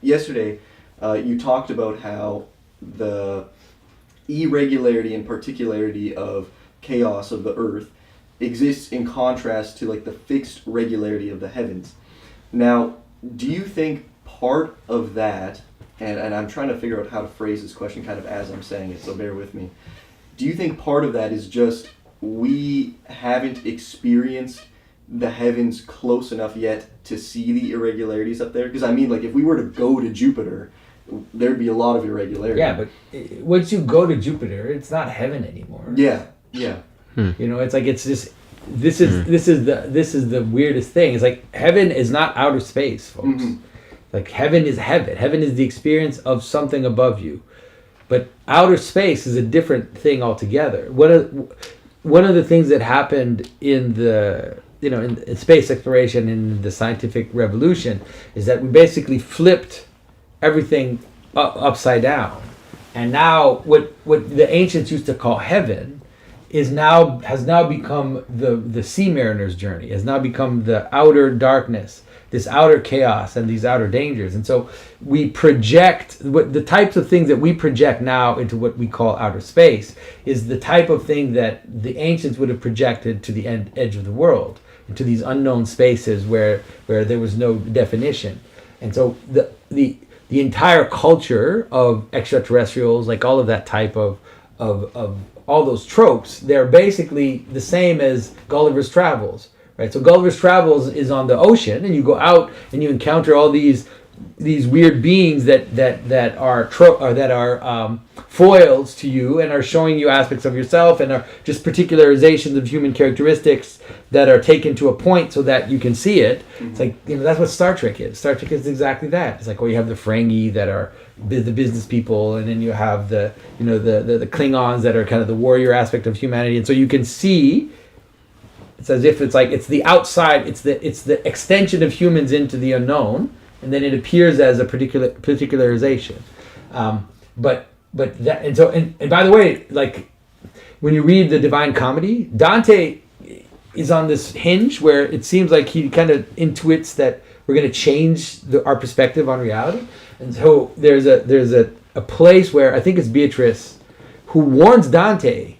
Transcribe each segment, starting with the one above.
Yesterday, you talked about how the irregularity and particularity of chaos of the earth exists in contrast to like the fixed regularity of the heavens. Now, do you think part of that, and I'm trying to figure out how to phrase this question kind of as I'm saying it, so bear with me. Do you think part of that is just we haven't experienced the heavens close enough yet to see the irregularities up there? Because I mean, like, if we were to go to Jupiter, there'd be a lot of irregularity. Yeah, but once you go to Jupiter, it's not heaven anymore. Yeah. You know, it's like it's just this is the weirdest thing. It's like heaven is not outer space, folks. Like heaven is heaven. Heaven is the experience of something above you. But outer space is a different thing altogether. One of the things that happened in the in space exploration in the scientific revolution is that we basically flipped everything upside down, and now what the ancients used to call heaven has now become the sea mariner's journey, has now become the outer darkness, this outer chaos and these outer dangers. And so we project the types of things that we project now into what we call outer space is the type of thing that the ancients would have projected to the edge of the world, into these unknown spaces where there was no definition. And so the entire culture of extraterrestrials, like all of that type of all those tropes, they're basically the same as Gulliver's Travels, right? So Gulliver's Travels is on the ocean, and you go out and you encounter all these weird beings that are foils to you and are showing you aspects of yourself and are just particularizations of human characteristics that are taken to a point so that you can see it. It's like, that's what Star Trek is. Star Trek is exactly that. It's like, you have the Ferengi that are the business people, and then you have the Klingons that are kind of the warrior aspect of humanity. And so you can see, it's as if it's the outside, it's the extension of humans into the unknown, and then it appears as a particularization. But that, and by the way, like when you read the Divine Comedy, Dante is on this hinge where it seems like he kind of intuits that we're going to change our perspective on reality. And so there's a place where I think it's Beatrice who warns Dante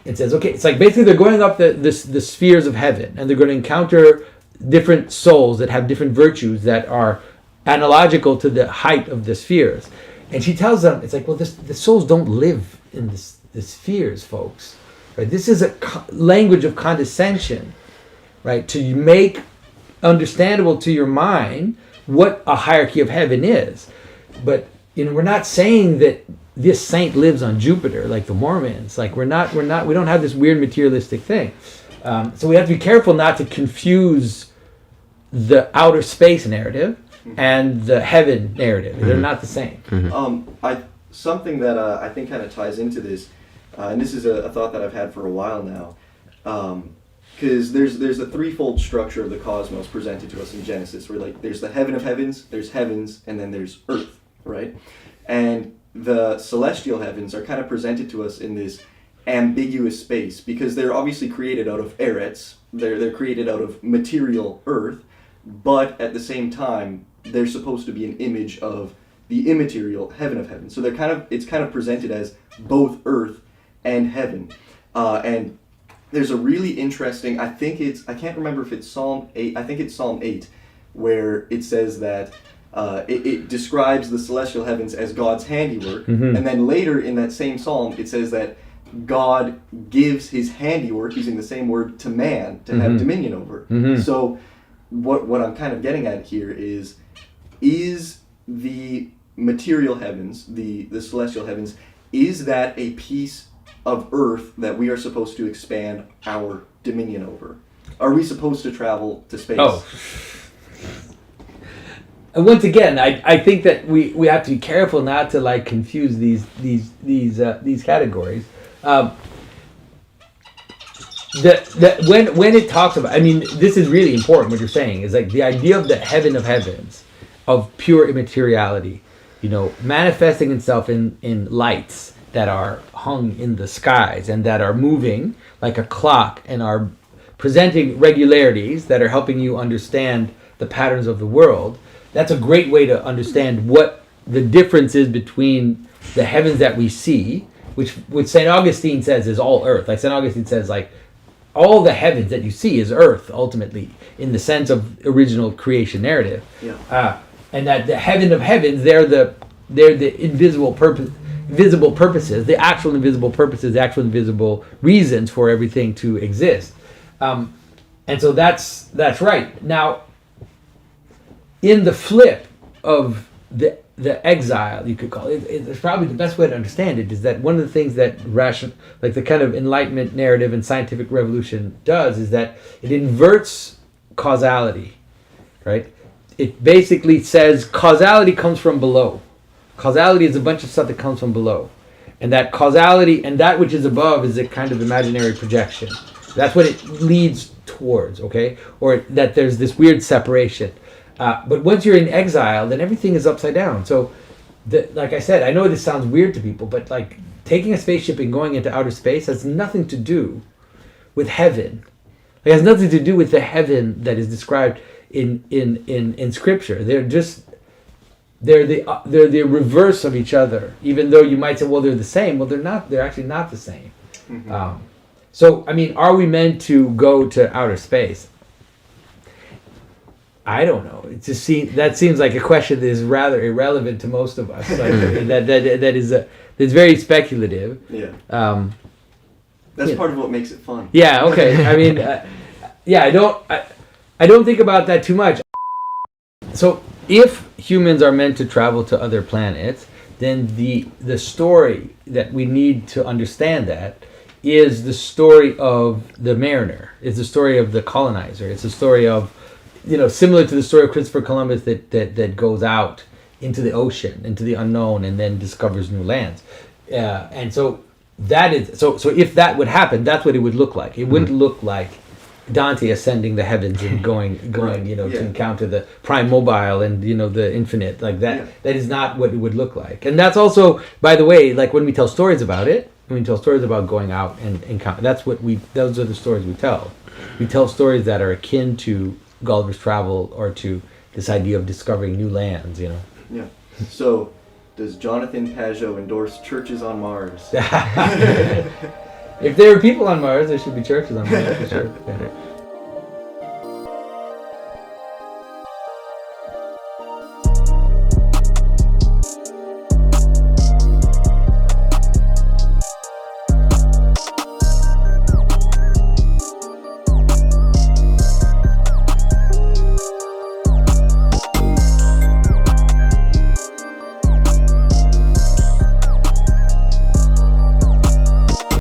and says, okay, it's like basically they're going up the spheres of heaven, and they're going to encounter different souls that have different virtues that are analogical to the height of the spheres. And she tells them, it's like, well, the souls don't live in the spheres, folks. Right? This is a language of condescension, right? To make understandable to your mind what a hierarchy of heaven is. But we're not saying that this saint lives on Jupiter like the Mormons. Like we don't have this weird materialistic thing. So we have to be careful not to confuse the outer space narrative and the heaven narrative. They're not the same. Something that I think kind of ties into this, and this is a thought that I've had for a while now, because there's a threefold structure of the cosmos presented to us in Genesis, where like there's the heaven of heavens, there's heavens, and then there's earth, right? And the celestial heavens are kind of presented to us in this ambiguous space because they're obviously created out of eretz, they're created out of material earth, but at the same time they're supposed to be an image of the immaterial heaven of heaven. So it's kind of presented as both earth and heaven. And there's a really interesting, I can't remember if it's Psalm 8, I think it's Psalm 8, where it says that it describes the celestial heavens as God's handiwork. And then later in that same psalm, it says that God gives his handiwork, using the same word, to man to have dominion over. So what I'm kind of getting at here is the material heavens, the celestial heavens, is that a piece of earth that we are supposed to expand our dominion over? Are we supposed to travel to space? And once again, I think that we have to be careful not to like confuse these categories. When it talks about, I mean, this is really important. What you're saying is like the idea of the heaven of heavens, of pure immateriality, manifesting itself in lights that are hung in the skies and that are moving like a clock and are presenting regularities that are helping you understand the patterns of the world. that's a great way to understand what the difference is between the heavens that we see, which St. Augustine says is all earth. Like St. Augustine says, like, all the heavens that you see is earth, ultimately, in the sense of original creation narrative. Yeah. And that the heaven of heavens, they're the invisible purposes, the actual invisible purposes, the actual invisible reasons for everything to exist. And so that's right. Now, in the flip of the exile, you could call it, it's probably the best way to understand it, is that one of the things that like the kind of Enlightenment narrative and scientific revolution does is that it inverts causality, right? It basically says causality comes from below. Causality is a bunch of stuff that comes from below. And that causality and that which is above is a kind of imaginary projection. That's what it leads towards, okay? Or that there's this weird separation. But once you're in exile, then everything is upside down. So, like I said, I know this sounds weird to people, but like taking a spaceship and going into outer space has nothing to do with heaven. It has nothing to do with the heaven that is described in Scripture. They're the reverse of each other. Even though you might say, well, they're the same. Well, they're not. They're actually not the same. Mm-hmm. So, I mean, are we meant to go to outer space? I don't know. It just that seems like a question that is rather irrelevant to most of us. Like, that is it's very speculative. Yeah. That's part of what makes it fun. Yeah. Okay. I mean, I don't think about that too much. So, if humans are meant to travel to other planets, then the story that we need to understand that is the story of the mariner. It's the story of the colonizer. It's the story of, similar to the story of Christopher Columbus that goes out into the ocean, into the unknown, and then discovers new lands. And so that is so if that would happen, that's what it would look like. It wouldn't look like Dante ascending the heavens and going right. to encounter the prime mobile and the infinite like that. Yeah. That is not what it would look like. And that's also, by the way, like when we tell stories about it, when we tell stories about going out and encounter, those are the stories we tell. We tell stories that are akin to Gulliver's Travel or to this idea of discovering new lands. Yeah. So, does Jonathan Pageau endorse churches on Mars? If there are people on Mars, there should be churches on Mars for sure. Yeah.